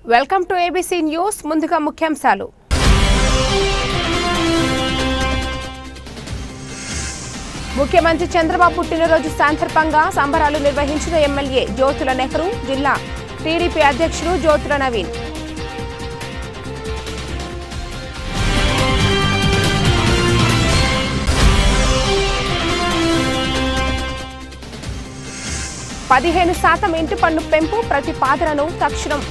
Welcome to ABC news. ముందుగా ముఖ్యాంశాలు. ముఖ్యమంత్రి చంద్రబాబు పుట్టినరోజు సందర్భంగా సంబరాలు నిర్వహించిన ఎమ్మెల్యే జ్యోతుల నెహ్రూ, జిల్లా టీడీపీ అధ్యక్షుడు జ్యోతుల నవీన్. %15 ఇంటి పన్ను పెంపు ప్రతిపాదనను తక్షణం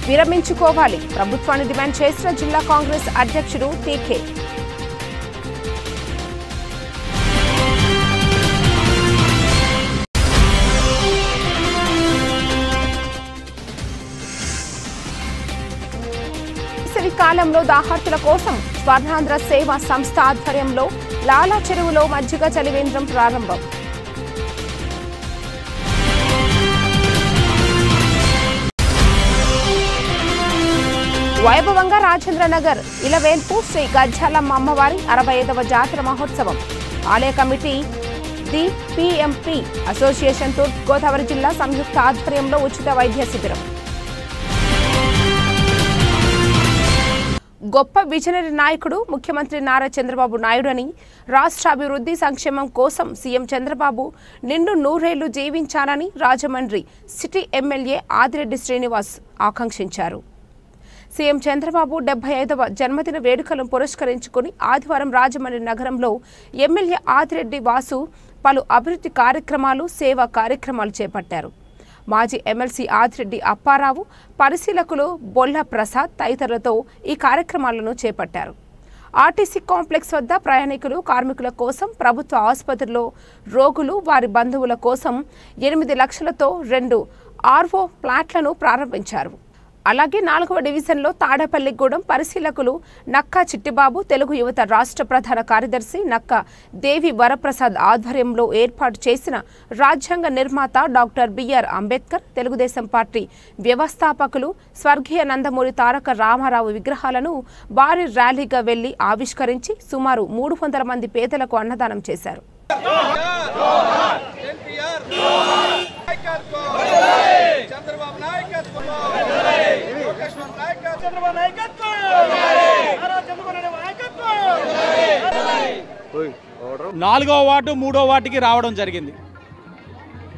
విరమించుకోవాలి ప్రభుత్వాన్ని డిమాండ్ చేసిన జిల్లా కాంగ్రెస్ అధ్యక్షుడు టీకే. వేసవి కాలంలో దాహార్తుల కోసం స్వర్ణాంధ్ర సేవా సంస్థ ఆధ్వర్యంలో లాలా చెరువులో మజ్జిగ చలివేంద్రం ప్రారంభం. వైభవంగా రాజేంద్రనగర్ ఇలవేల్పు శ్రీ గజ్జాలమ్మ అమ్మవారి 65వ జాతర మహోత్సవం. ఆలయ కమిటీ, ది పిఎంపి అసోసియేషన్ తూర్పు గోదావరి జిల్లా సంయుక్త ఆధ్వర్యంలో ఉచిత వైద్య శిబిరం. గొప్ప విజనరీ నాయకుడు ముఖ్యమంత్రి నారా చంద్రబాబు నాయుడు అని, రాష్ట్ర అభివృద్ధి సంక్షేమం కోసం సీఎం చంద్రబాబు నిండు నూరేళ్లు జీవించాలని రాజమండ్రి సిటీ ఎమ్మెల్యే ఆదిరెడ్డి శ్రీనివాస్ ఆకాంక్షించారు. సీఎం చంద్రబాబు 75వ జన్మదిన వేడుకలను పురస్కరించుకుని ఆదివారం రాజమండ్రి నగరంలో ఎమ్మెల్యే ఆదిరెడ్డి వాసు పలు అభివృద్ధి కార్యక్రమాలు, సేవా కార్యక్రమాలు చేపట్టారు. మాజీ ఎమ్మెల్సీ ఆదిరెడ్డి అప్పారావు, పరిశీలకులు బొల్ల ప్రసాద్ తదితరులతో ఈ కార్యక్రమాలను చేపట్టారు. ఆర్టీసీ కాంప్లెక్స్ వద్ద ప్రయాణికులు, కార్మికుల కోసం, ప్రభుత్వ ఆసుపత్రిలో రోగులు, వారి బంధువుల కోసం 8 లక్షలతో 2 ఆర్వో ప్లాట్లను ప్రారంభించారు. అలాగే 4వ డివిజన్లో తాడేపల్లిగూడెం పరిశీలకులు నక్కా చిట్టిబాబు, తెలుగు యువత రాష్ట్ర ప్రధాన కార్యదర్శి నక్కా దేవి వరప్రసాద్ ఆధ్వర్యంలో ఏర్పాటు చేసిన రాజ్యాంగ నిర్మాత doctor B R Ambedkar, Telugu Desam party వ్యవస్థాపకులు స్వర్గీయ నందమూరి తారక రామారావు విగ్రహాలను భారీ ర్యాలీగా వెళ్లి ఆవిష్కరించి సుమారు 300 మంది పేదలకు అన్నదానం చేశారు. నాలుగో వార్డు 3వ వార్డుకి రావడం జరిగింది.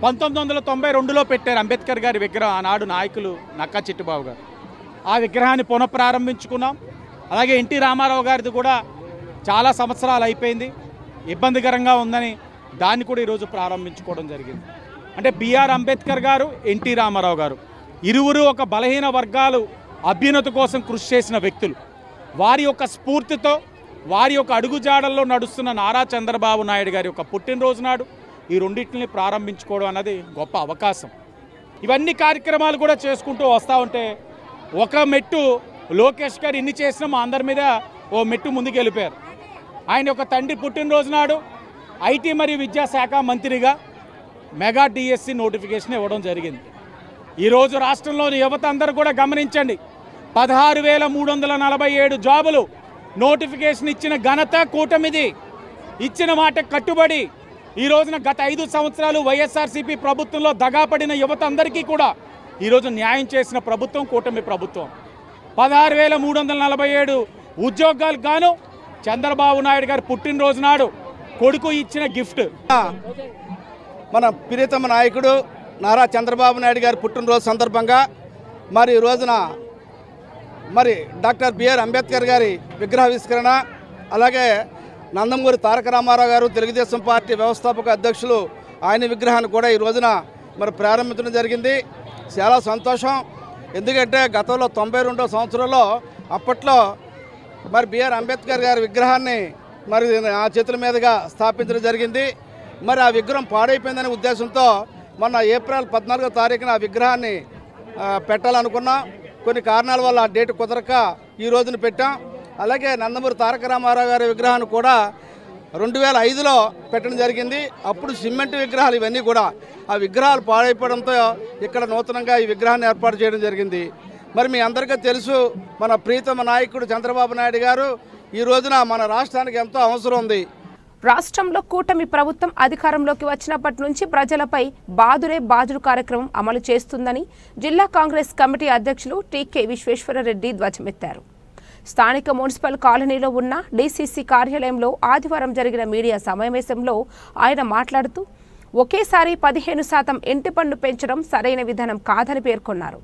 1992లో పెట్టారు అంబేద్కర్ గారి విగ్రహం, ఆనాడు నాయకులు నక్కా చిట్టిబాబు గారు. ఆ విగ్రహాన్ని పునఃప్రారంభించుకున్నాం. అలాగే ఎన్టీ రామారావు గారిది కూడా చాలా సంవత్సరాలు అయిపోయింది, ఇబ్బందికరంగా ఉందని దాన్ని కూడా ఈరోజు ప్రారంభించుకోవడం జరిగింది. అంటే బిఆర్ అంబేద్కర్ గారు, ఎన్టీ రామారావు గారు ఇరువురు ఒక బలహీన వర్గాలు అభ్యున్నతి కోసం కృషి చేసిన వ్యక్తులు. వారి యొక్క స్ఫూర్తితో, వారి యొక్క అడుగుజాడల్లో నడుస్తున్న నారా చంద్రబాబు నాయుడు గారి యొక్క పుట్టినరోజు నాడు ఈ రెండింటిని ప్రారంభించుకోవడం అన్నది గొప్ప అవకాశం. ఇవన్నీ కార్యక్రమాలు కూడా చేసుకుంటూ వస్తూ ఉంటే ఒక మెట్టు లోకేష్ గారు ఇన్ని చేసినా మా అందరి మీద ఓ మెట్టు ముందుకు వెళ్ళిపోయారు. ఆయన యొక్క తండ్రి పుట్టినరోజు నాడు ఐటీ మరియు విద్యాశాఖ మంత్రిగా మెగా డిఎస్సి నోటిఫికేషన్ ఇవ్వడం జరిగింది. ఈరోజు రాష్ట్రంలోని యువత అందరూ కూడా గమనించండి, 16,347 జాబులు నోటిఫికేషన్ ఇచ్చిన ఘనత కూటమిది. ఇచ్చిన మాట కట్టుబడి ఈ రోజున గత 5 సంవత్సరాలు వైఎస్ఆర్సీపీ ప్రభుత్వంలో దగాపడిన యువత అందరికీ కూడా ఈరోజు న్యాయం చేసిన ప్రభుత్వం కూటమి ప్రభుత్వం. 16,347 ఉద్యోగాలు గాను చంద్రబాబు నాయుడు గారు పుట్టినరోజు నాడు కొడుకు ఇచ్చిన గిఫ్ట్. మన ప్రియతమ నాయకుడు నారా చంద్రబాబు నాయుడు గారి పుట్టినరోజు సందర్భంగా మరి ఈ రోజున డాక్టర్ బిఆర్ అంబేద్కర్ గారి విగ్రహావిష్కరణ, అలాగే నందమూరి తారక రామారావు గారు తెలుగుదేశం పార్టీ వ్యవస్థాపక అధ్యక్షులు ఆయన విగ్రహాన్ని కూడా ఈ రోజున ప్రారంభించడం జరిగింది. చాలా సంతోషం. ఎందుకంటే గతంలో 92వ సంవత్సరంలో అప్పట్లో బిఆర్ అంబేద్కర్ గారి విగ్రహాన్ని ఆ చేతుల మీదుగా స్థాపించడం జరిగింది. ఆ విగ్రహం పాడైపోయిందనే ఉద్దేశంతో మొన్న ఏప్రిల్ 14వ తారీఖున ఆ విగ్రహాన్ని పెట్టాలనుకున్నాం. కొన్ని కారణాల వల్ల ఆ డేట్ కుదరక ఈ రోజున పెట్టాం. అలాగే నందమూరి తారక రామారావు గారి విగ్రహాన్ని కూడా 2005లో పెట్టడం జరిగింది. అప్పుడు సిమెంట్ విగ్రహాలు ఇవన్నీ కూడా ఆ విగ్రహాలు పాడైపోవడంతో ఇక్కడ నూతనంగా ఈ విగ్రహాన్ని ఏర్పాటు చేయడం జరిగింది. మీ అందరికీ తెలుసు, మన ప్రీతమ నాయకుడు చంద్రబాబు నాయుడు గారు ఈ రోజున మన రాష్ట్రానికి ఎంతో అవసరం ఉంది. రాష్ట్రంలో కూటమి ప్రభుత్వం అధికారంలోకి వచ్చినప్పటి నుంచి ప్రజలపై బాదురే బాదురు కార్యక్రమం అమలు చేస్తుందని జిల్లా కాంగ్రెస్ కమిటీ అధ్యక్షులు టీకే విశ్వేశ్వరరెడ్డి ధ్వజమెత్తారు. స్థానిక మున్సిపల్ కాలనీలో ఉన్న డీసీసీ కార్యాలయంలో ఆదివారం జరిగిన మీడియా సమావేశంలో ఆయన మాట్లాడుతూ ఒకేసారి 15% ఇంటి పన్ను పెంచడం సరైన విధానం కాదని పేర్కొన్నారు.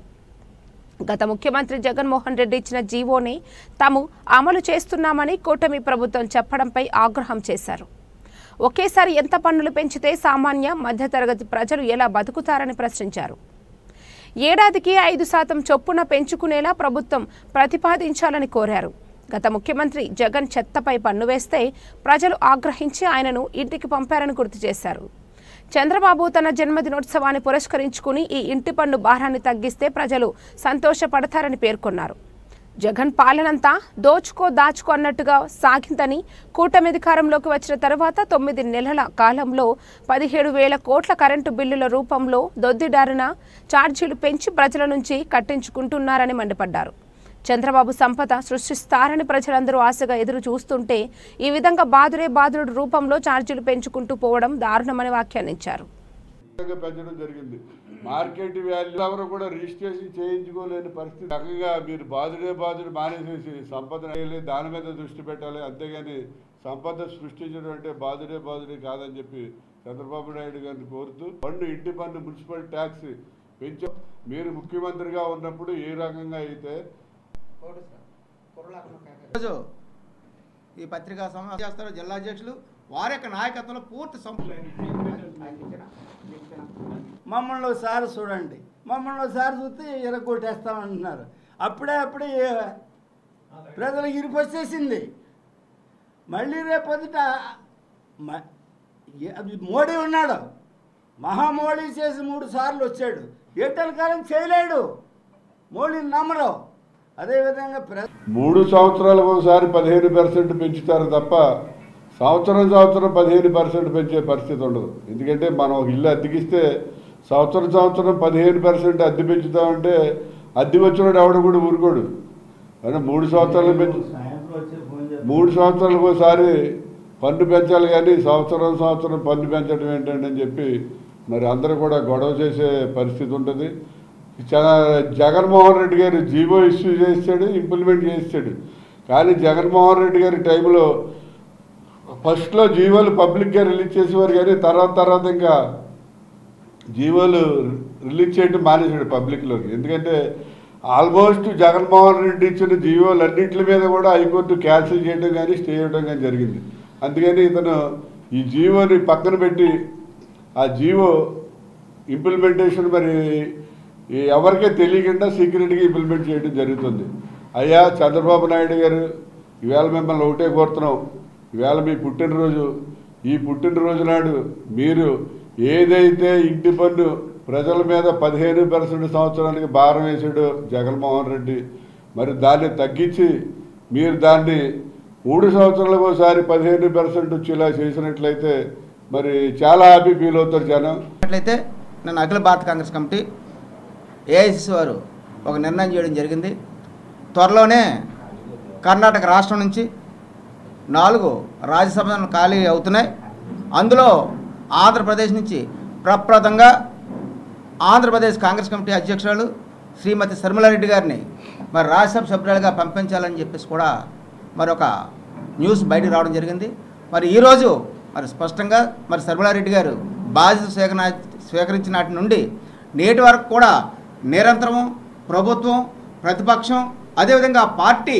గత ముఖ్యమంత్రి జగన్మోహన్ రెడ్డి ఇచ్చిన జీవోనే తాము అమలు చేస్తున్నామని కూటమి ప్రభుత్వం చెప్పడంపై ఆగ్రహం చేశారు. ఒకేసారి ఎంత పన్నులు పెంచితే సామాన్య మధ్యతరగతి ప్రజలు ఎలా బతుకుతారని ప్రశ్నించారు. ఏడాదికి 5% చొప్పున పెంచుకునేలా ప్రభుత్వం ప్రతిపాదించాలని కోరారు. గత ముఖ్యమంత్రి జగన్ చెత్తపై పన్ను వేస్తే ప్రజలు ఆగ్రహించి ఆయనను ఇంటికి పంపారని గుర్తు చేశారు. చంద్రబాబు తన జన్మదినోత్సవాన్ని పురస్కరించుకుని ఈ ఇంటి పన్ను భారాన్ని తగ్గిస్తే ప్రజలు సంతోషపడతారని పేర్కొన్నారు. జగన్ పాలనంతా దాచుకో అన్నట్టుగా సాగిందని, కూటమి అధికారంలోకి వచ్చిన తర్వాత 9 నెలల కాలంలో 17,000 కోట్ల కరెంటు బిల్లుల రూపంలో దొద్దిదారిన ఛార్జీలు పెంచి ప్రజల నుంచి కట్టించుకుంటున్నారని మండిపడ్డారు. చంద్రబాబు సంపద సృష్టిస్తారని ప్రజలందరూ ఆశగా ఎదురు చూస్తుంటే ఈ విధంగా బాదుడు రూపంలో ఛార్జీలు పెంచుకుంటూ పోవడం దారుణమని వ్యాఖ్యానించారు. పెంచడం జరిగింది. మార్కెట్ వాల్యూ ఎవరు కూడా రిజిస్ట్రేషన్ చేయించుకోలేని పరిస్థితి. చక్కగా మీరు బాదుడు మానేసేసి సంపద దాని మీద దృష్టి పెట్టాలి, అంతేగాని సంపద సృష్టించడం అంటే బాదుడే కాదని చెప్పి చంద్రబాబు నాయుడు గారిని కోరుతూ ఇంటి పన్ను మున్సిపల్ ట్యాక్స్ పెంచు. మీరు ముఖ్యమంత్రిగా ఉన్నప్పుడు ఏ రకంగా అయితే ఈ పత్రికా సమావేశం చేస్తారు జిల్లా అధ్యక్షులు వారి యొక్క నాయకత్వంలో పూర్తి మమ్మల్ని ఒకసారి చూడండి, మమ్మల్ని ఒకసారి చూస్తే ఎరగొట్టేస్తామంటున్నారు. అప్పుడే ప్రజలకు ఇరుకు వచ్చేసింది. మళ్ళీ రేపొద్దుట మోడీ ఉన్నాడు, మహామోడీ చేసి 3 సార్లు వచ్చాడు. ఏటల కాలం చేయలేడు, మోడీని నమ్మరు. అదేవిధంగా 3 సంవత్సరాలకు ఒకసారి 15% పెంచుతారు తప్ప సంవత్సరం 15% పెంచే పరిస్థితి ఉండదు. ఎందుకంటే మనం ఒక ఇల్లు అద్దెకిస్తే సంవత్సరం 15% అద్దె పెంచుతామంటే అద్దె వచ్చినాడు ఎవడు కూడా ఊరుకోడు. అంటే 3 సంవత్సరాలకు ఒకసారి పన్ను పెంచాలి, కానీ సంవత్సరం పన్ను పెంచడం ఏంటంటే అని చెప్పి మరి అందరూ కూడా గొడవ చేసే పరిస్థితి ఉంటుంది. జగన్మోహన్ రెడ్డి గారు జీవో ఇష్యూ చేస్తాడు, ఇంప్లిమెంట్ చేస్తాడు. కానీ జగన్మోహన్ రెడ్డి గారి టైంలో ఫస్ట్లో జీవోలు పబ్లిక్గా రిలీజ్ చేసేవారు, కానీ తర్వాత ఇంకా జీవోలు రిలీజ్ చేయడం మానేశాడు పబ్లిక్లోకి. ఎందుకంటే ఆల్మోస్ట్ జగన్మోహన్ రెడ్డి ఇచ్చిన జీవోలు అన్నింటి మీద కూడా హైకోర్టు క్యాన్సిల్ చేయడం కానీ స్టే చేయడం కానీ జరిగింది. అందుకని ఇతను ఈ జీవోని పక్కన పెట్టి ఆ జీవో ఇంప్లిమెంటేషన్ మరి ఎవరికే తెలియకుండా సీక్రెట్గా ఇంప్లిమెంట్ చేయడం జరుగుతుంది. అయ్యా చంద్రబాబు నాయుడు గారు, ఈవేళ మిమ్మల్ని ఒకటే కోరుతున్నాం. ఈవేళ మీ పుట్టినరోజు, ఈ పుట్టినరోజు నాడు మీరు ఏదైతే ఇంటి పన్ను ప్రజల మీద 15% సంవత్సరానికి భారం వేసాడో జగన్మోహన్ రెడ్డి, మరి దాన్ని తగ్గించి మీరు దాన్ని 3 సంవత్సరాలకు ఒకసారి 15% వచ్చేలా చేసినట్లయితే మరి చాలా హ్యాపీ ఫీల్ అవుతారు జనం. అట్లయితే నేను అఖిల భారత కాంగ్రెస్ కమిటీ ఏఐసిసి వారు ఒక నిర్ణయం చేయడం జరిగింది. త్వరలోనే కర్ణాటక రాష్ట్రం నుంచి 4 రాజ్యసభలు ఖాళీ అవుతున్నాయి. అందులో ఆంధ్రప్రదేశ్ నుంచి ప్రప్రదంగా ఆంధ్రప్రదేశ్ కాంగ్రెస్ కమిటీ అధ్యక్షురాలు శ్రీమతి శర్మిలారెడ్డి గారిని మరి రాజ్యసభ సభ్యులుగా పంపించాలని చెప్పేసి కూడా మరొక న్యూస్ బయటకు రావడం జరిగింది. మరి ఈరోజు మరి స్పష్టంగా మరి శర్మిలారెడ్డి గారు బాధ్యత స్వీకరించిన నాటి నుండి నేటి వరకు కూడా నిరంతరము ప్రభుత్వం, ప్రతిపక్షం, అదేవిధంగా పార్టీ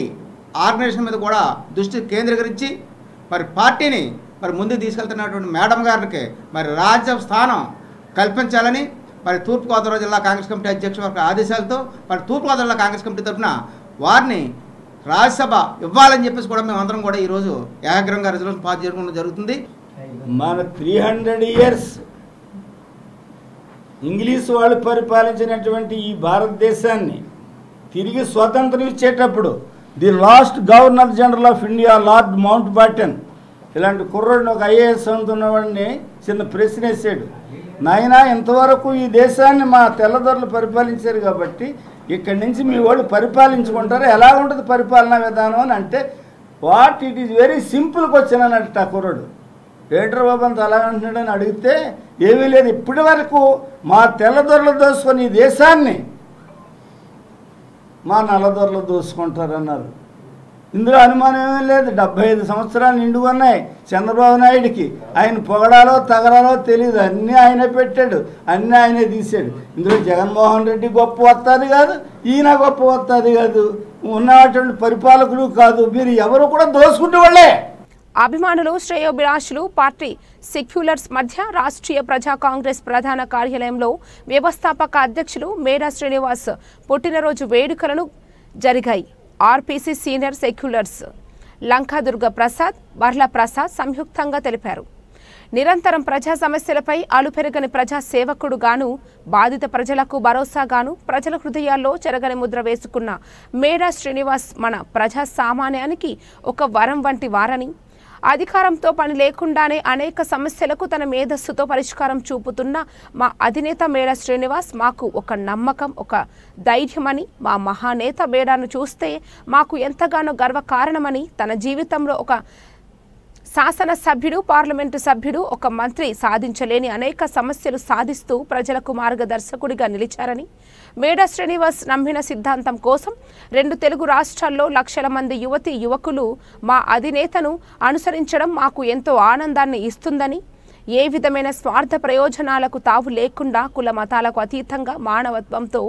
ఆర్గనైజేషన్ మీద కూడా దృష్టి కేంద్రీకరించి మరి పార్టీని మరి ముందుకు తీసుకెళ్తున్నటువంటి మేడం గారికి మరి రాజ్యసభ స్థానం కల్పించాలని మరి తూర్పుగోదావరి జిల్లా కాంగ్రెస్ కమిటీ అధ్యక్షుల వారి ఆదేశాలతో మరి తూర్పుగోదావరి జిల్లా కాంగ్రెస్ కమిటీ తరఫున వారిని రాజ్యసభ ఇవ్వాలని చెప్పేసి కూడా మేమందరం కూడా ఈరోజు ఏకాగ్రంగా రిజల్యూషన్ పాస్ చేసుకోవడం జరుగుతుంది. మన 300 years ఇంగ్లీష్ వాళ్ళు పరిపాలించినటువంటి ఈ భారతదేశాన్ని తిరిగి స్వతంత్రం ఇచ్చేటప్పుడు the last governor general of India Lord Mountbatten ఇలాంటి కుర్రోడిని ఒక ఐఏఎస్ అందుతున్నవాడిని చిన్న ప్రశ్న వేసాడు. నాయనా, ఇంతవరకు ఈ దేశాన్ని మా తెల్లదొరలు పరిపాలించారు కాబట్టి ఇక్కడి నుంచి మీ వాళ్ళు పరిపాలించుకుంటారు, ఎలా ఉంటుంది పరిపాలనా విధానం అని అంటే what it is very simple question అన్నట్టు ఆ కుర్రోడు. ఏంటర్ బాబు అంత అలా అంటున్నాడని అడిగితే ఏమీ లేదు. ఇప్పటి వరకు మా తెల్లదొరలు దోసుకొని ఈ దేశాన్ని మా నల్లదొరలు దోసుకుంటారన్నారు. ఇందులో అనుమానం ఏమీ లేదు. 75 సంవత్సరాలు నిండుకున్నాయి చంద్రబాబు నాయుడికి. ఆయన పొగడాలో తగడాలో తెలియదు. అన్నీ ఆయనే పెట్టాడు, అన్నీ ఆయనే తీసాడు. ఇందులో జగన్మోహన్ రెడ్డి గొప్ప వస్తుంది కాదు, ఈయన గొప్ప వస్తుంది కాదు, ఉన్నటువంటి పరిపాలకులు కాదు. మీరు ఎవరు కూడా దోసుకుంటే వాళ్ళే. అభిమానులు, శ్రేయోభిలాషులు, పార్టీ సెక్యులర్స్ మధ్య రాష్ట్రీయ ప్రజా కాంగ్రెస్ ప్రధాన కార్యాలయంలో వ్యవస్థాపక అధ్యక్షులు మేడా శ్రీనివాస్ పుట్టినరోజు వేడుకలను జరిగాయి. RPC senior seculars Lankadurga Prasad, Barla Prasad సంయుక్తంగా తెలిపారు. నిరంతరం ప్రజా సమస్యలపై అలుపెరగని ప్రజా సేవకుడుగాను, బాధిత ప్రజలకు భరోసాగాను ప్రజల హృదయాల్లో చెరగని ముద్ర వేసుకున్న మేడా శ్రీనివాస్ మన ప్రజా సామాన్యానికి ఒక వరం వంటి వారని, అధికారంతో పని లేకుండానే అనేక సమస్యలకు తన మేధస్సుతో పరిష్కారం చూపుతున్న మా అధినేత మేడా శ్రీనివాస్ మాకు ఒక నమ్మకం, ఒక ధైర్యమని, మా మహానేత మేడాను చూస్తే మాకు ఎంతగానో గర్వకారణమని, తన జీవితంలో ఒక శాసనసభ్యుడు, పార్లమెంటు సభ్యుడు, ఒక మంత్రి సాధించలేని అనేక సమస్యలు సాధిస్తూ ప్రజలకు మార్గదర్శకుడిగా నిలిచారని, మేడా శ్రీనివాస్ నమ్మిన సిద్ధాంతం కోసం 2 తెలుగు రాష్ట్రాల్లో లక్షల మంది యువతీ యువకులు మా అధినేతను అనుసరించడం మాకు ఎంతో ఆనందాన్ని ఇస్తుందని, ఏ విధమైన స్వార్థ ప్రయోజనాలకు తావు లేకుండా కుల మతాలకు అతీతంగా మానవత్వంతో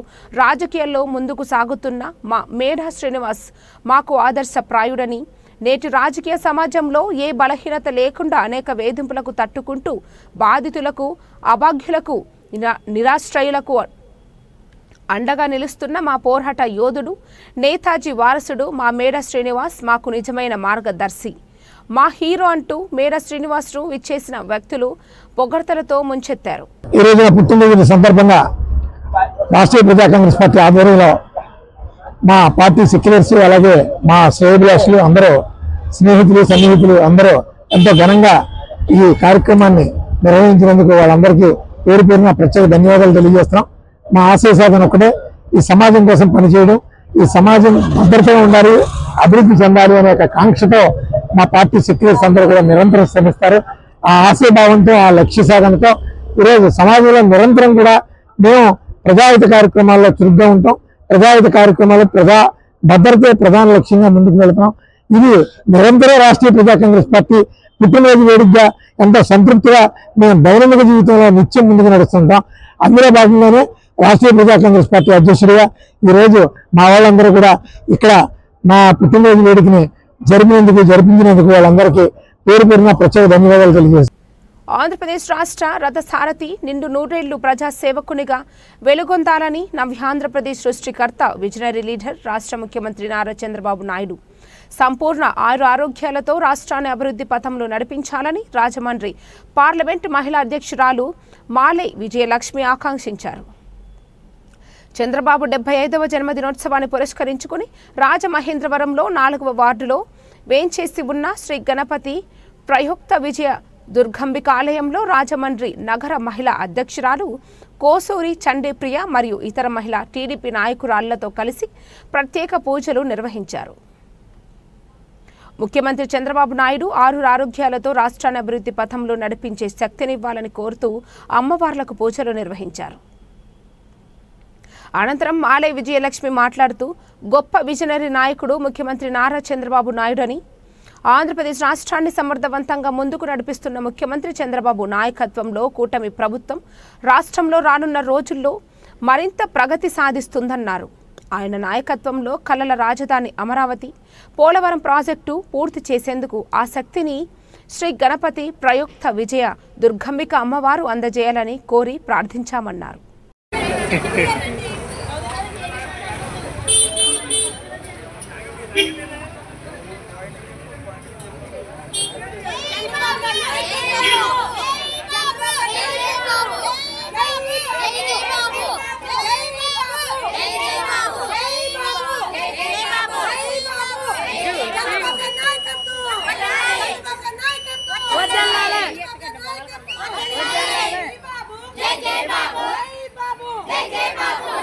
రాజకీయాల్లో ముందుకు సాగుతున్న మా మేడా శ్రీనివాస్ మాకు ఆదర్శప్రాయుడని, నేటి రాజకీయ సమాజంలో ఏ బలహీనత లేకుండా అనేక వేధింపులకు తట్టుకుంటూ బాధితులకు, అభాగ్యులకు, నిరాశ్రయులకు అండగా నిలుస్తున్న మా పోరాట యోధుడు, నేతాజీ వారసుడు మా మేడా శ్రీనివాస్ మాకు నిజమైన మార్గదర్శి, మా హీరో అంటూ మేడా శ్రీనివాస్ను ఇచ్చేసిన వ్యక్తులు పొగడ్తలతో ముంచెత్తారు. ఈ రోజున పుట్టినరోజు సందర్భంగా రాష్ట్రీయ ప్రజా కాంగ్రెస్ పార్టీ ఆధ్వర్యంలో మా పార్టీ సెక్యులర్స్, అలాగే మా శ్రేయోభిలాషులు అందరూ, స్నేహితులు, సన్నిహితులు అందరూ ఎంతో ఘనంగా ఈ కార్యక్రమాన్ని నిర్వహించినందుకు వాళ్ళందరికీ పేరు పేరున ప్రత్యేక ధన్యవాదాలు తెలియజేస్తున్నాం. మా ఆశయ సాధన ఒకటే, ఈ సమాజం కోసం పనిచేయడం, ఈ సమాజం భద్రతగా ఉండాలి, అభివృద్ధి చెందాలి అనే ఒక కాంక్షతో మా పార్టీ సెక్యులర్స్ అందరూ కూడా నిరంతరం శ్రమిస్తారు. ఆ ఆశయభావంతో, ఆ లక్ష్య సాధనతో ఈరోజు సమాజంలో నిరంతరం కూడా మేము ప్రజాహిత కార్యక్రమాల్లో చురుగ్గా ఉంటాం. ప్రజాహిత కార్యక్రమాలు, ప్రజా భద్రతే ప్రధాన లక్ష్యంగా ముందుకు వెళ్తున్నాం. ఇది నిరంతరం రాష్ట్రీయ ప్రజా కాంగ్రెస్ పార్టీ పుట్టినరోజు వేడుకగా ఎంతో సంతృప్తిగా మేము దైనందిక జీవితంలో నిత్యం ముందుకు నడుస్తుంటాం. అందులో భాగంగానే రాష్ట్రీయ ప్రజా కాంగ్రెస్ పార్టీ అధ్యక్షుడిగా ఈరోజు మా వాళ్ళందరూ కూడా ఇక్కడ మా పుట్టినరోజు వేడుకని జరిపించినందుకు వాళ్ళందరికీ పేరు పేరున ప్రత్యేక ధన్యవాదాలు తెలియజేస్తాం. ఆంధ్రప్రదేశ్ రాష్ట్ర రథసారథి నిండు 100 ఏళ్లు ప్రజాసేవకునిగా వెలుగొందాలని నవ్యాంధ్రప్రదేశ్ సృష్టికర్త, విజనరీ లీడర్, రాష్ట్ర ముఖ్యమంత్రి నారా చంద్రబాబు నాయుడు సంపూర్ణ ఆరోగ్యాలతో రాష్ట్రాన్ని అభివృద్ధి పథంలో నడిపించాలని రాజమండ్రి పార్లమెంటు మహిళా అధ్యక్షురాలు మాలై విజయలక్ష్మి ఆకాంక్షించారు. చంద్రబాబు 75వ జన్మదినోత్సవాన్ని పురస్కరించుకుని రాజమహేంద్రవరంలో 4వ వార్డులో వేంచేసి ఉన్న శ్రీ గణపతి ప్రయుక్త విజయ దుర్గంబిక ఆలయంలో రాజమండ్రి నగర మహిళా అధ్యక్షురాలు కోసూరి చండీప్రియ మరియు ఇతర మహిళా టీడీపీ నాయకురాళ్లతో కలిసి ప్రత్యేక పూజలు నిర్వహించారు. ముఖ్యమంత్రి చంద్రబాబు నాయుడు ఆరోగ్యాలతో రాష్ట్రాన్ని అభివృద్ధి పథంలో నడిపించే శక్తినివ్వాలని కోరుతూ అమ్మవార్లకు పూజలు నిర్వహించారు. అనంతరం మాలై విజయలక్ష్మి మాట్లాడుతూ, గొప్ప విజనరీ నాయకుడు ముఖ్యమంత్రి నారా చంద్రబాబు నాయుడు అని, ఆంధ్రప్రదేశ్ రాష్ట్రాన్ని సమర్థవంతంగా ముందుకు నడిపిస్తున్న ముఖ్యమంత్రి చంద్రబాబు నాయకత్వంలో కూటమి ప్రభుత్వం రాష్ట్రంలో రానున్న రోజుల్లో మరింత ప్రగతి సాధిస్తుందన్నారు. ఆయన నాయకత్వంలో కలల రాజధాని అమరావతి, పోలవరం ప్రాజెక్టు పూర్తి చేసేందుకు ఆ శక్తిని శ్రీ గణపతి ప్రయుక్త విజయ దుర్గంబిక అమ్మవారు అందజేయాలని కోరి ప్రార్థించామన్నారు. జై జై బాబు, జై జై బాబు.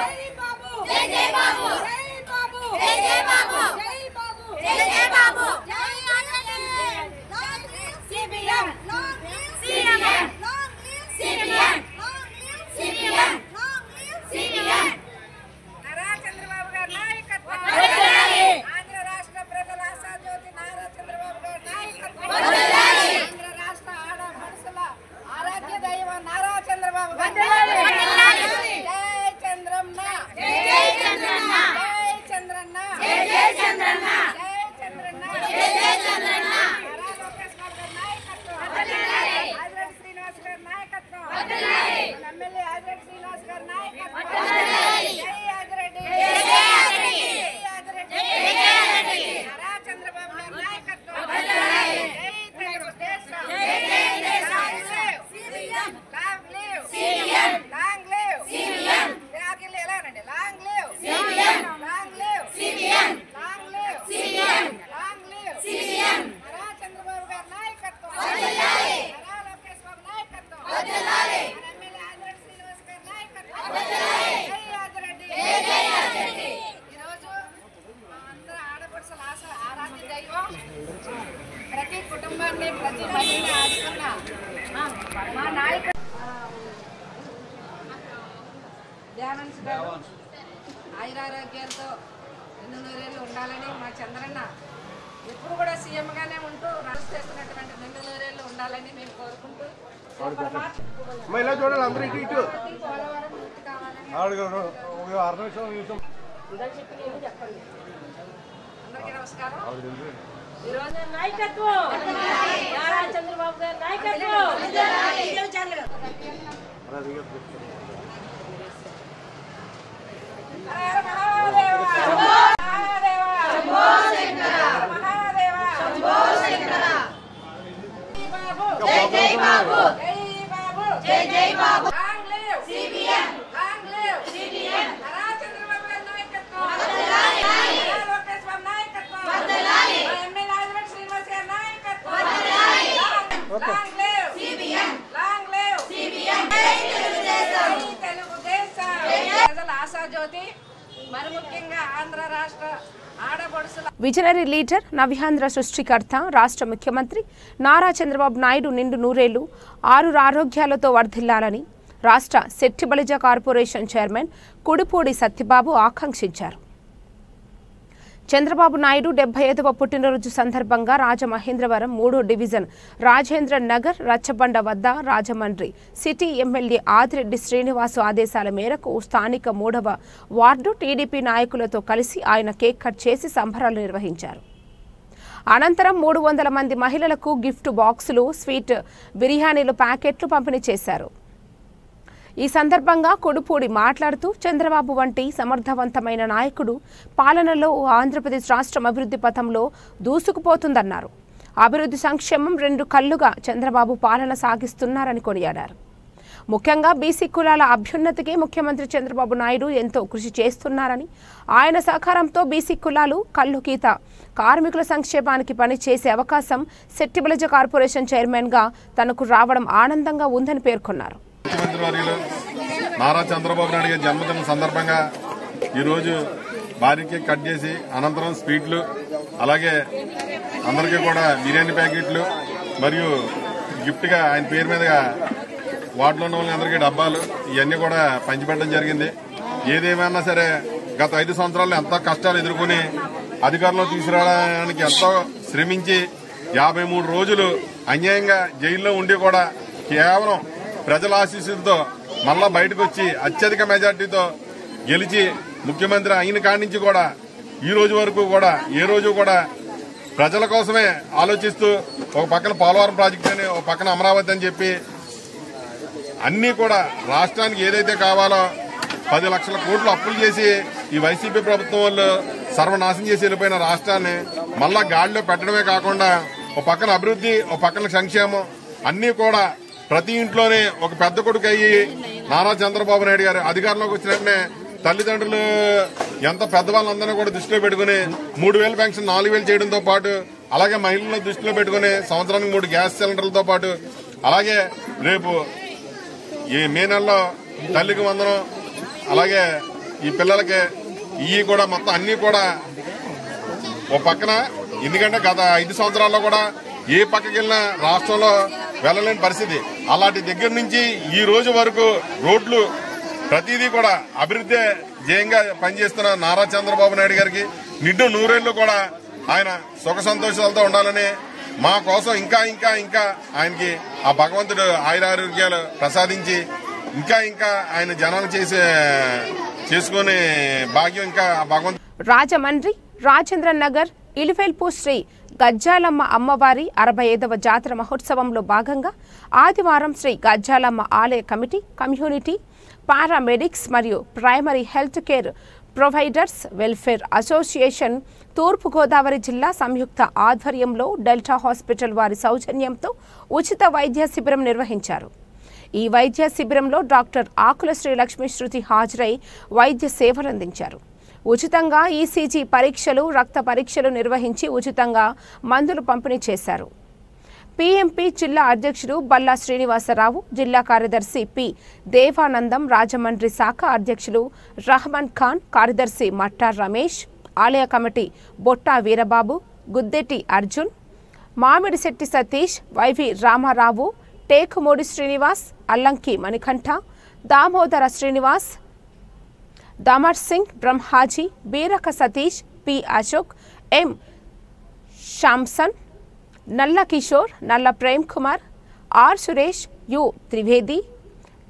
ఆరోగ్యాలతో నిండు నూరేళ్ళు ఉండాలని మా చంద్రన్న ఎప్పుడు కూడా సీఎంగానే ఉంటూ రాష్ట్ర చేస్తున్నటువంటి నిండు నూరేళ్ళు ఉండాలని మేము కోరుకుంటూ పోలవరం పూర్తి కావాలని అందరికీ నమస్కారం. ఈరోజు నాయకత్వం నారా చంద్రబాబు గారి నాయకత్వం. విజనరీ లీడర్ నవ్యాంధ్ర సృష్టికర్త రాష్ట్ర ముఖ్యమంత్రి నారా చంద్రబాబు నాయుడు నిండు నూరేళ్లు ఆరోగ్యాలతో వర్ధిల్లాలని రాష్ట్ర సెట్టిబలిజ కార్పొరేషన్ చైర్మన్ కుడిపూడి సత్యబాబు ఆకాంక్షించారు. చంద్రబాబు నాయుడు 75వ పుట్టినరోజు సందర్భంగా రాజమహేంద్రవరం 3వ డివిజన్ రాజేంద్ర నగర్ రచ్చబండ వద్ద రాజమండ్రి సిటీ ఎమ్మెల్యే ఆదిరెడ్డి శ్రీనివాసు ఆదేశాల మేరకు స్థానిక 3వ వార్డు టీడీపీ నాయకులతో కలిసి ఆయన కేక్ కట్ చేసి సంబరాలు నిర్వహించారు. అనంతరం 300 మంది మహిళలకు గిఫ్ట్ బాక్సులు, స్వీట్ బిర్యానీలు ప్యాకెట్లు పంపిణీ చేశారు. ఈ సందర్భంగా కుడుపూడి మాట్లాడుతూ చంద్రబాబు వంటి సమర్థవంతమైన నాయకుడు పాలనలో ఆంధ్రప్రదేశ్ రాష్ట్రం అభివృద్ధి పథంలో దూసుకుపోతుందన్నారు. అభివృద్ధి సంక్షేమం 2 కళ్లుగా చంద్రబాబు పాలన సాగిస్తున్నారని కొనియాడారు. ముఖ్యంగా బీసీ కులాల అభ్యున్నతికి ముఖ్యమంత్రి చంద్రబాబు నాయుడు ఎంతో కృషి చేస్తున్నారని, ఆయన సహకారంతో బీసీ కులాలు కల్లుగీత కార్మికుల సంక్షేమానికి పనిచేసే అవకాశం సెట్టిబలిజ కార్పొరేషన్ చైర్మన్గా తనకు రావడం ఆనందంగా ఉందని పేర్కొన్నారు. ముఖ్యమంత్రి వర్యులు నారా చంద్రబాబు నాయుడు గారి జన్మదినం సందర్భంగా ఈరోజు భారీ కేక్ కట్ చేసి అనంతరం స్వీట్లు, అలాగే అందరికీ కూడా బిర్యానీ ప్యాకెట్లు మరియు గిఫ్ట్గా ఆయన పేరు మీదుగా వార్డులో ఉన్న వాళ్ళందరికీ డబ్బాలు ఇవన్నీ కూడా పంచిపెట్టడం జరిగింది. ఏదేమైనా సరే గత 5 సంవత్సరాలు ఎంతో కష్టాలు ఎదుర్కొని అధికారంలో తీసుకురావడానికి ఎంతో శ్రమించి 53 రోజులు అన్యాయంగా జైల్లో ఉండి కూడా కేవలం ప్రజల ఆశీస్సులతో మళ్ళా బయటకు వచ్చి అత్యధిక మెజార్టీతో గెలిచి ముఖ్యమంత్రి అయిన కాడి నుంచి కూడా ఈ రోజు వరకు కూడా ఏ రోజు కూడా ప్రజల కోసమే ఆలోచిస్తూ ఒక పక్కన పోలవరం ప్రాజెక్టు అని, ఒక పక్కన అమరావతి అని చెప్పి అన్నీ కూడా రాష్ట్రానికి ఏదైతే కావాలో 10 లక్షల కోట్లు అప్పులు చేసి ఈ వైసీపీ ప్రభుత్వం వాళ్ళు సర్వనాశనం చేసి వెళ్ళిపోయిన రాష్ట్రాన్ని మళ్ళా గాడిలో పెట్టడమే కాకుండా ఒక పక్కన అభివృద్ధి, ఒక పక్కన సంక్షేమం అన్నీ కూడా ప్రతి ఇంట్లోనే ఒక పెద్ద కొడుకు అయ్యి నారా చంద్రబాబు నాయుడు గారు అధికారంలోకి వచ్చినట్టే తల్లిదండ్రులు ఎంత పెద్దవాళ్ళందరినీ కూడా దృష్టిలో పెట్టుకుని 3,000 పెన్షన్ 4,000 చేయడంతో పాటు, అలాగే మహిళలను దృష్టిలో పెట్టుకుని సంవత్సరానికి 3 గ్యాస్ సిలిండర్లతో పాటు, అలాగే రేపు ఈ మే నెలలో తల్లికి వందనం, అలాగే ఈ పిల్లలకి ఇవి కూడా మొత్తం అన్ని కూడా ఓ పక్కన. ఎందుకంటే గత 5 సంవత్సరాల్లో కూడా ఏ పక్కకి వెళ్ళినా రాష్ట్రంలో వెళ్ళలేని పరిస్థితి. అలాంటి దగ్గర నుంచి ఈ రోజు వరకు రోడ్లు ప్రతిదీ కూడా అభివృద్ధి ధ్యేయంగా పనిచేస్తున్న నారా చంద్రబాబు నాయుడు గారికి నిండు నూరేళ్లు కూడా ఆయన సుఖ సంతోషాలతో ఉండాలని, మా కోసం ఇంకా ఇంకా ఇంకా ఆయనకి ఆ భగవంతుడు ఆయురారోగ్యాలు ప్రసాదించి ఇంకా ఇంకా ఆయన జనాలు చేసుకునే భాగ్యం ఇంకా భగవంతుడు. రాజమండ్రి రాజేంద్ర నగర్ ఇలివెల్పు శ్రీ గజ్జాలమ్మ అమ్మవారి 65వ జాతర మహోత్సవంలో భాగంగా ఆదివారం శ్రీ గజ్జాలమ్మ ఆలయ కమిటీ, కమ్యూనిటీ, పారామెడిక్స్ మరియు primary health care providers welfare association తూర్పుగోదావరి జిల్లా సంయుక్త ఆధ్వర్యంలో డెల్టా హాస్పిటల్ వారి సౌజన్యంతో ఉచిత వైద్య శిబిరం నిర్వహించారు. ఈ వైద్య శిబిరంలో డాక్టర్ ఆకుల శ్రీలక్ష్మి శృతి హాజరై వైద్య సేవలందించారు. ఉచితంగా ఈసీజీ పరీక్షలు, రక్త పరీక్షలు నిర్వహించి ఉచితంగా మందులు పంపిణీ చేశారు. పీఎంపీ జిల్లా అధ్యక్షుడు బల్లా శ్రీనివాసరావు, జిల్లా కార్యదర్శి పి దేవానందం, రాజమండ్రి శాఖ అధ్యక్షులు రహమాన్ ఖాన్, కార్యదర్శి మట్టా రమేష్, ఆలయ committee Botta Veerababu, Guddeti Arjun, Mamidishetti Satish, YV Ramarao, Tekumudi Srinivas, Allanki Manikanta, Damodara Srinivas, Damar Singh, Brahmaji, Beeraka Satish, P Ashok, M Samson, Nalla Kishore, Nalla Prem Kumar, R Suresh, U Trivedi,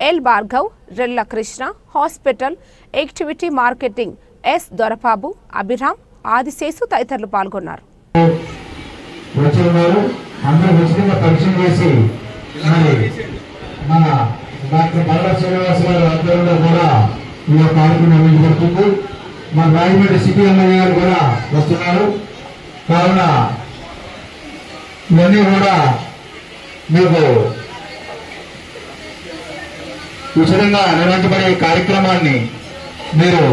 L Bhargav, Rella Krishna, hospital activity marketing S Dorababu, Abhiram, Adiseshu తదితరులు పాల్గొన్నారు. మన డాక్టర్ బాలా శ్రీనివాస్ గారు ఆధ్వర్యంలో కూడా ఈ యొక్క కార్యక్రమం నిర్వహించబడుతుంది. మన రాజమండ్రి సిటీ ఎమ్మెల్యే గారు కూడా వస్తున్నారు. కావున ఇవన్నీ కూడా మీకు ఉచితంగా నిర్వహించబడే కార్యక్రమాన్ని మీరు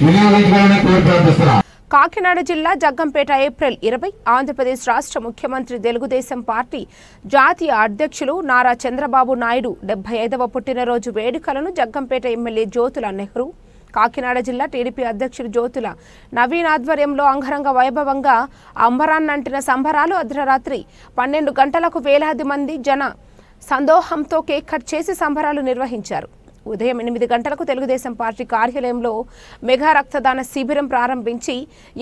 వినియోగించుకోవాలని కోరి ప్రార్థిస్తున్నారు. కాకినాడ జిల్లా జగ్గంపేట ఏప్రిల్ 20 ఆంధ్రప్రదేశ్ రాష్ట్ర ముఖ్యమంత్రి తెలుగుదేశం పార్టీ జాతీయ అధ్యక్షులు నారా చంద్రబాబు నాయుడు 75వ పుట్టినరోజు వేడుకలను జగ్గంపేట ఎమ్మెల్యే జ్యోతుల నెహ్రూ, కాకినాడ జిల్లా టీడీపీ అధ్యక్షుడు జ్యోతుల నవీన్ ఆధ్వర్యంలో అంగరంగ వైభవంగా అంబరాన్నంటిన సంబరాలు అర్ధరాత్రి 12 గంటలకు వేలాది మంది జన సందోహంతో కేక్ కట్ చేసి సంబరాలు నిర్వహించారు. ఉదయం 8 గంటలకు తెలుగుదేశం పార్టీ కార్యాలయంలో మెగా రక్తదాన శిబిరం ప్రారంభించి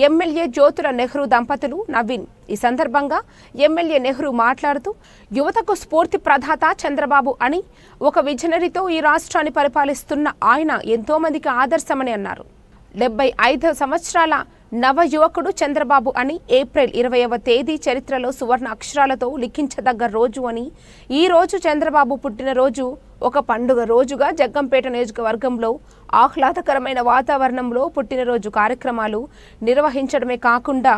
ఎమ్మెల్యే జ్యోతుల నెహ్రూ దంపతులు నవీన్. ఈ సందర్భంగా ఎమ్మెల్యే నెహ్రూ మాట్లాడుతూ యువతకు స్ఫూర్తి ప్రదాత చంద్రబాబు అని, ఒక విజనరీతో ఈ రాష్ట్రాన్ని పరిపాలిస్తున్న ఆయన ఎంతో మందికి ఆదర్శమని అన్నారు. 75 సంవత్సరాల నవ యువకుడు చంద్రబాబు అని, ఏప్రిల్ 20వ తేదీ చరిత్రలో సువర్ణ అక్షరాలతో లిఖించదగ్గ రోజు అని, ఈ రోజు చంద్రబాబు పుట్టినరోజు ఒక పండుగ రోజుగా జగ్గంపేట నియోజకవర్గంలో ఆహ్లాదకరమైన వాతావరణంలో పుట్టినరోజు కార్యక్రమాలు నిర్వహించడమే కాకుండా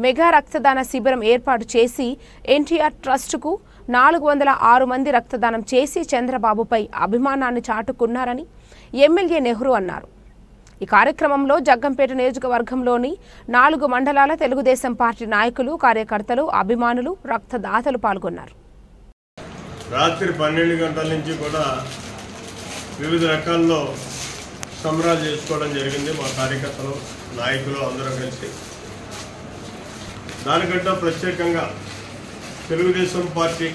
మెగా రక్తదాన శిబిరం ఏర్పాటు చేసి ఎన్టీఆర్ ట్రస్టుకు 406 మంది రక్తదానం చేసి చంద్రబాబుపై అభిమానాన్ని చాటుకున్నారని ఎమ్మెల్యే నెహ్రూ అన్నారు. ఈ కార్యక్రమంలో జగ్గంపేట నియోజకవర్గంలోని 4 మండలాల తెలుగుదేశం పార్టీ నాయకులు, కార్యకర్తలు, అభిమానులు, రక్తదాతలు పాల్గొన్నారు. రాత్రి 12 గంటల నుంచి కూడా వివిధ రకాల్లో సంబరాలు చేసుకోవడం జరిగింది. మా కార్యకర్తలు, నాయకులు అందరూ కలిసి. దానికంటే ప్రత్యేకంగా తెలుగుదేశం పార్టీ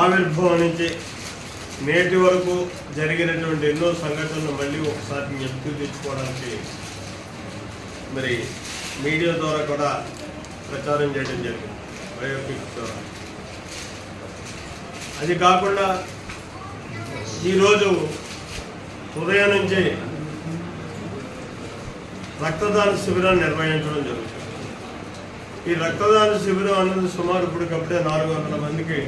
ఆవిర్భావం నుంచి నేటి వరకు జరిగినటువంటి ఎన్నో సంఘటనలు మళ్ళీ ఒకసారి జ్ఞప్తికి తెచ్చుకోవడానికి మరి మీడియా ద్వారా కూడా ప్రచారం చేయడం జరిగింది, బయోపిక్స్ ద్వారా. అది కాకుండా ఈరోజు ఉదయం నుంచి రక్తదాన శిబిరాన్ని నిర్వహించడం జరుగుతుంది. ఈ రక్తదాన శిబిరం అన్నది సుమారు ఇప్పటికప్పుడే 400 మందికి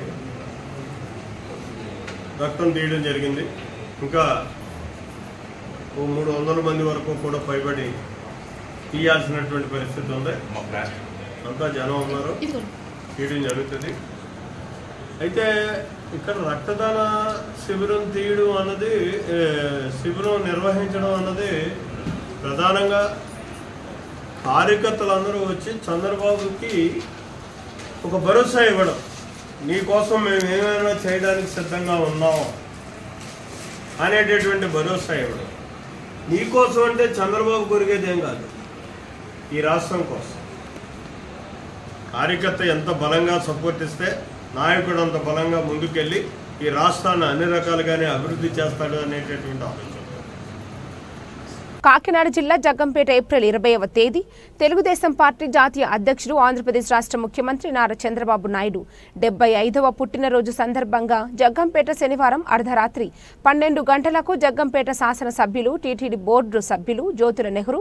రక్తం తీయడం జరిగింది. ఇంకా 300 మంది వరకు కూడా పైబడి తీయాల్సినటువంటి పరిస్థితి ఉంది. అంతా జనం ఉన్నారు, తీయడం జరుగుతుంది. అయితే ఇక్కడ రక్తదాన శిబిరం తీయడం అన్నది, శిబిరం నిర్వహించడం అన్నది ప్రధానంగా కార్యకర్తలందరూ వచ్చి చంద్రబాబుకి ఒక భరోసా ఇవ్వడం, నీకోసం మేము ఏమైనా చేయడానికి సిద్ధంగా ఉన్నాం అనేటటువంటి భరోసా ఇవ్వడం. నీకోసం అంటే చంద్రబాబు కొరిగేదేం కాదు, ఈ రాష్ట్రం కోసం. కార్యకర్త ఎంత బలంగా సపోర్ట్ ఇస్తే నాయకుడు అంత బలంగా ముందుకెళ్ళి ఈ రాష్ట్రాన్ని అన్ని రకాలుగానే అభివృద్ధి చేస్తాడు అనేటటువంటి ఆలోచన. కాకినాడ జిల్లా జగ్గంపేట ఏప్రిల్ 20వ తేదీ తెలుగుదేశం పార్టీ జాతీయ అధ్యక్షుడు, ఆంధ్రప్రదేశ్ రాష్ట్ర ముఖ్యమంత్రి నారా చంద్రబాబు నాయుడు 75వ పుట్టినరోజు సందర్భంగా జగ్గంపేట శనివారం అర్ధరాత్రి 12 గంటలకు జగ్గంపేట శాసనసభ్యులు, టీటీడీ బోర్డు సభ్యులు జ్యోతుల నెహ్రూ,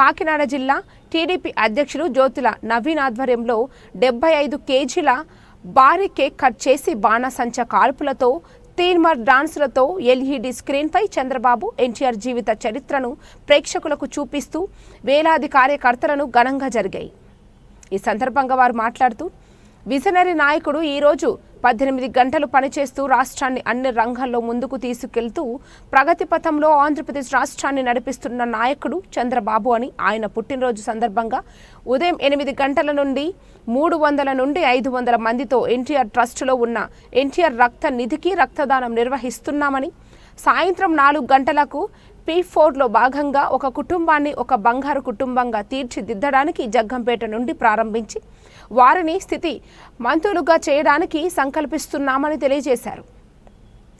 కాకినాడ జిల్లా టీడీపీ అధ్యక్షుడు జ్యోతుల నవీన్ ఆధ్వర్యంలో 75 కేజీల భారీ కేక్ కట్ చేసి బాణసంచ కాల్పులతో, తీన్మార్ డాన్సులతో ఎల్ఈడి స్క్రీన్పై చంద్రబాబు, ఎన్టీఆర్ జీవిత చరిత్రను ప్రేక్షకులకు చూపిస్తూ వేలాది కార్యకర్తలను ఘనంగా జరిగాయి. ఈ సందర్భంగా వారు మాట్లాడుతూ విజనరీ నాయకుడు ఈరోజు 18 గంటలు పనిచేస్తూ రాష్ట్రాన్ని అన్ని రంగాల్లో ముందుకు తీసుకెళ్తూ ప్రగతి పథంలో ఆంధ్రప్రదేశ్ రాష్ట్రాన్ని నడిపిస్తున్న నాయకుడు చంద్రబాబు అని, ఆయన పుట్టినరోజు సందర్భంగా ఉదయం 8 గంటల నుండి 300 నుండి 500 మందితో ఎన్టీఆర్ ట్రస్టులో ఉన్న ఎన్టీఆర్ రక్త నిధికి రక్తదానం నిర్వహిస్తున్నామని, సాయంత్రం 4 గంటలకు P4లో భాగంగా ఒక కుటుంబాన్ని ఒక బంగారు కుటుంబంగా తీర్చిదిద్దడానికి జగ్గంపేట నుండి ప్రారంభించి వారిని స్థితి మంతులుగా చేయడానికి సంకల్పిస్తున్నామని తెలియజేశారు.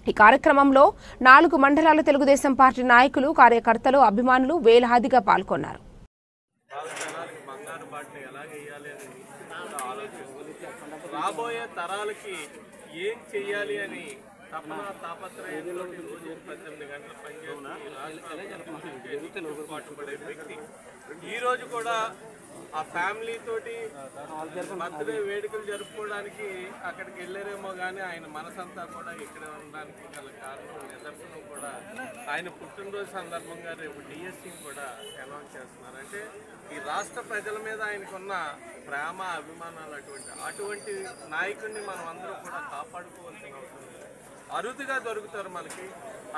ఈ కార్యక్రమంలో 4 మండలాల తెలుగుదేశం పార్టీ నాయకులు, కార్యకర్తలు, అభిమానులు వేలాదిగా పాల్గొన్నారు. రాబోయే తరాలకి ఏం చెయ్యాలి అని తపన తాపత్రయంతో రోజు 18 గంటలు పనిచేసి పాటుపడే వ్యక్తి ఈరోజు కూడా ఆ ఫ్యామిలీ తోటి బర్త్డే వేడుకలు జరుపుకోవడానికి అక్కడికి వెళ్ళారేమో కానీ ఆయన మనసంతా కూడా ఇక్కడ ఉండడానికి గల కారణం నిదర్శనం కూడా ఆయన పుట్టినరోజు సందర్భంగా రేపు డిఎస్సీని కూడా అనౌన్స్ చేస్తున్నారు. అంటే ఈ రాష్ట్ర ప్రజల మీద ఆయనకున్న ప్రేమ, అభిమానాలు అటువంటి నాయకుడిని మనం అందరూ కూడా కాపాడుకోవాల్సిన అవసరం లేదు. అరుదుగా దొరుకుతారు మనకి.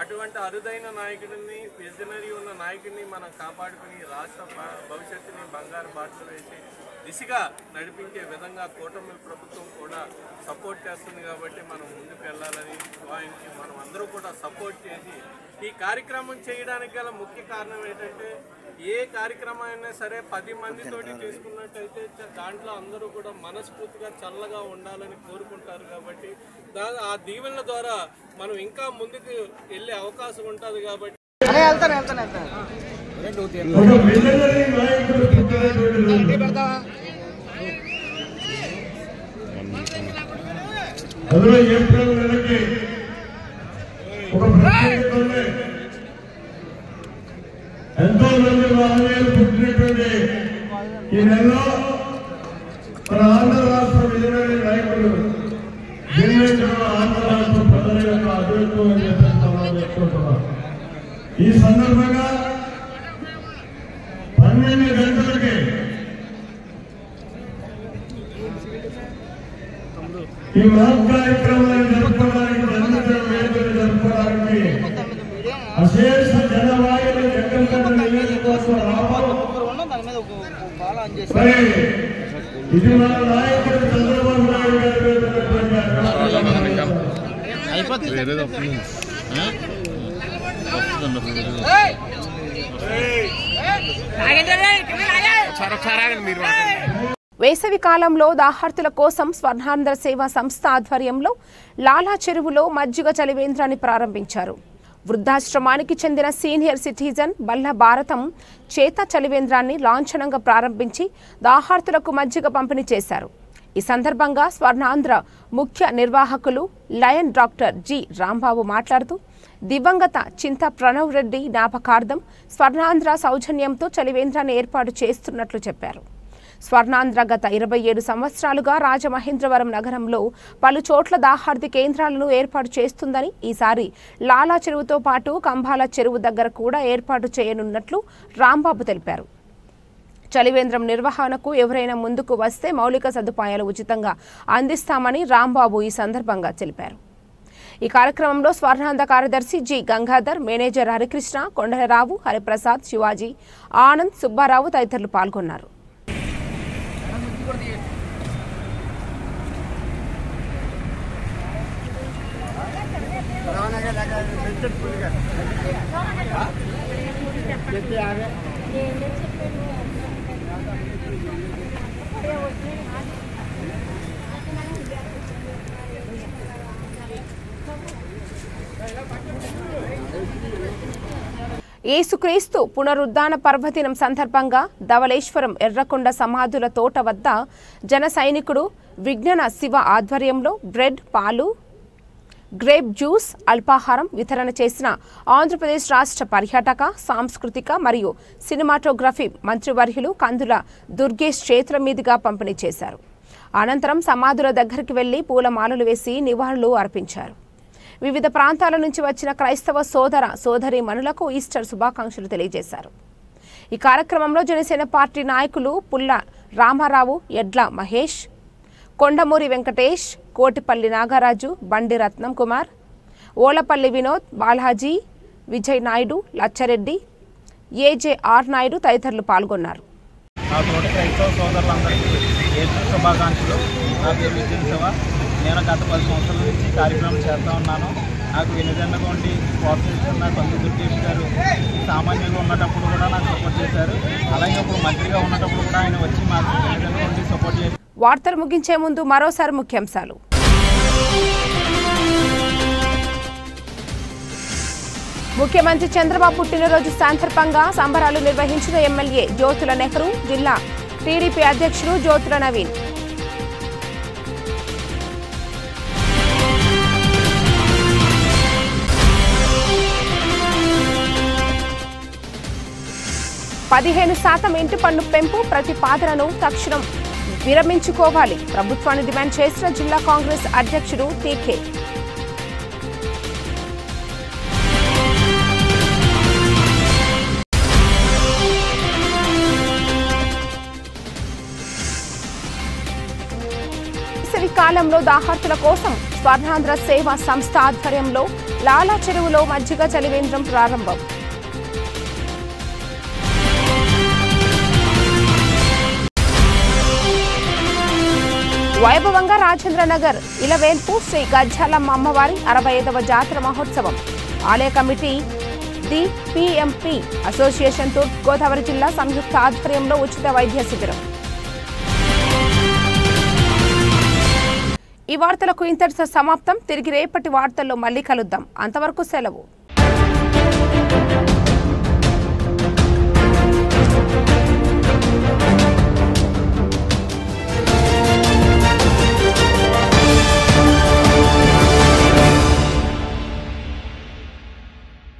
అటువంటి అరుదైన నాయకుడిని, విజనరీ ఉన్న నాయకుడిని మనం కాపాడుకుని రాష్ట్ర భవిష్యత్తుని బంగారు బాటలు వేసి దిశగా నడిపించే విధంగా కూటమి ప్రభుత్వం కూడా సపోర్ట్ చేస్తుంది. కాబట్టి మనం ముందుకు వెళ్ళాలని ఆయనకి మనం అందరూ కూడా సపోర్ట్ చేసి ఈ కార్యక్రమం చేయడానికి గల ముఖ్య కారణం ఏంటంటే ఏ కార్యక్రమం అయినా సరే 10 మందితోటి చేసుకున్నట్టయితే దాంట్లో అందరూ కూడా మనస్ఫూర్తిగా చల్లగా ఉండాలని కోరుకుంటారు. కాబట్టి ఆ దీవెనల ద్వారా మనం ఇంకా ముందుకు వెళ్ళే అవకాశం ఉంటుంది. కాబట్టి ఎంతో మంది మహనీయులు పుట్టినటువంటి ఈ నెలలో మన ఆంధ్ర రాష్ట్ర విజయనగర నాయకులు ఆంధ్ర రాష్ట్ర ప్రజల యొక్క అభివృద్ధి చెప్పుకుంటున్నారు. ఈ సందర్భంగా 12 గంటలకి ఈ మహత్ కార్యక్రమాన్ని జరుపుకోవడానికి, జన్మదిన వేడుకలు జరుపుకోవడానికి అశేష జనవాయులు జగన్మోహన్ నియోజకవర్గం రావాలి. మరి ఇది మన నాయకుడు చంద్రబాబు నాయుడు వేసవి కాలంలో దాహార్తుల కోసం స్వర్ణాంధ్ర సేవా సంస్థ ఆధ్వర్యంలో లాలా చెరువులో మజ్జిగ చలివేంద్రాన్ని ప్రారంభించారు. వృద్ధాశ్రమానికి చెందిన సీనియర్ సిటిజన్ బల్ల భారతం చేత చలివేంద్రాన్ని లాంఛనంగా ప్రారంభించి దాహార్తులకు మజ్జిగ పంపిణీ చేశారు. ఈ సందర్భంగా స్వర్ణాంధ్ర ముఖ్య నిర్వాహకులు లయన్ డాక్టర్ జి రాంబాబు మాట్లాడుతూ దివంగత చింత ప్రణవ్ రెడ్డి జ్ఞాపకార్థం స్వర్ణాంధ్ర సౌజన్యంతో చలివేంద్రాన్ని ఏర్పాటు చేస్తున్నట్లు చెప్పారు. స్వర్ణాంధ్ర గత 27 సంవత్సరాలుగా రాజమహేంద్రవరం నగరంలో పలు చోట్ల దాహార్తి కేంద్రాలను ఏర్పాటు చేస్తుందని, ఈసారి లాలా చెరువుతో పాటు కంభాల చెరువు దగ్గర కూడా ఏర్పాటు చేయనున్నట్లు రాంబాబు తెలిపారు. చలివేంద్రం నిర్వహణకు ఎవరైనా ముందుకు వస్తే మౌలిక సదుపాయాలు ఉచితంగా అందిస్తామని రాంబాబు ఈ సందర్భంగా తెలిపారు. ఈ కార్యక్రమంలో స్వర్ణాంధ్ర కార్యదర్శి జి గంగాధర్, మేనేజర్ హరికృష్ణ, కొండలరావు, హరిప్రసాద్, శివాజీ, ఆనంద్, సుబ్బారావు తదితరులు పాల్గొన్నారు. యేసుక్రీస్తు పునరుద్ధాన పర్వదినం సందర్భంగా ధవళేశ్వరం ఎర్రకొండ సమాధుల తోట వద్ద జన సైనికుడు విజ్ఞాన శివ ఆధ్వర్యంలో బ్రెడ్, పాలు, గ్రేప్ జ్యూస్, అల్పాహారం వితరణ చేసిన ఆంధ్రప్రదేశ్ రాష్ట్ర పర్యాటక, సాంస్కృతిక మరియు సినిమాటోగ్రఫీ మంత్రివర్యులు కందుల దుర్గేష్ చేతుల మీదుగా పంపిణీ చేశారు. అనంతరం సమాధుల దగ్గరికి వెళ్లి పూలమాలలు వేసి నివాళులు అర్పించారు. వివిధ ప్రాంతాల నుంచి వచ్చిన క్రైస్తవ సోదర సోదరీమణులకు ఈస్టర్ శుభాకాంక్షలు తెలియజేశారు. ఈ కార్యక్రమంలో జనసేన పార్టీ నాయకులు పుల్ల రామారావు, ఎడ్ల మహేష్, కొండమూరి వెంకటేష్, కోటిపల్లి నాగరాజు, బండి రత్నం కుమార్, ఓలపల్లి వినోద్, బాలాజీ, విజయ్ నాయుడు, లచ్చారెడ్డి, ఏజేఆర్ నాయుడు తదితరులు పాల్గొన్నారు. నా తోటి క్రైస్తవ సోదరులందరికీ ఈస్టర్ శుభాకాంక్షలు. నా పేరు విజయ్ శివ. నేను గత 10 సంవత్సరాల నుంచి కార్యక్రమం చేస్తూ ఉన్నాను. నాకు వెనుదన్నగా ఉండి ప్రోత్సహిస్తున్న కందు దుర్గేష్ గారు సామాన్యంగా ఉన్నప్పుడు కూడా నాకు సపోర్ట్ చేశారు. అలాగే ఇప్పుడు మంత్రిగా ఉన్నప్పుడు కూడా ఆయన వచ్చి మాకు వెనుదన్నగా ఉండి సపోర్ట్ చేశారు. వార్తలు ముగించే ముందు మరోసారి ముఖ్యాంశాలు. ముఖ్యమంత్రి చంద్రబాబు పుట్టినరోజు సందర్భంగా సంబరాలు నిర్వహించిన ఎమ్మెల్యే జ్యోతుల నెహ్రూ, జిల్లా టీడీపీ అధ్యక్షుడు జ్యోతుల నవీన్. %15 ఇంటి పన్ను పెంపు ప్రతిపాదనను తక్షణం విరమించుకోవాలి ప్రభుత్వాన్ని డిమాండ్ చేసిన జిల్లా కాంగ్రెస్ అధ్యక్షుడు టీకే. వేసవి కాలంలో దాహార్తుల కోసం స్వర్ణాంధ్ర సేవా సంస్థ ఆధ్వర్యంలో లాలా చెరువులో మజ్జిగ చలివేంద్రం ప్రారంభం. వైభవంగా రాజేంద్రనగర్ ఇలవేల్పు శ్రీ గజ్జాలమ్మ అమ్మవారి 65వ జాతర మహోత్సవం. ఆలయ కమిటీ, ది పిఎంపి అసోసియేషన్ తూర్పు గోదావరి జిల్లా సంయుక్త ఆధ్వర్యంలో ఉచిత వైద్య శిబిరం. ఈ వార్తలకు ఇంతటితో సమాప్తం. తిరిగి రేపటి వార్తల్లో మళ్ళీ కలుద్దాం. అంతవరకు సెలవు.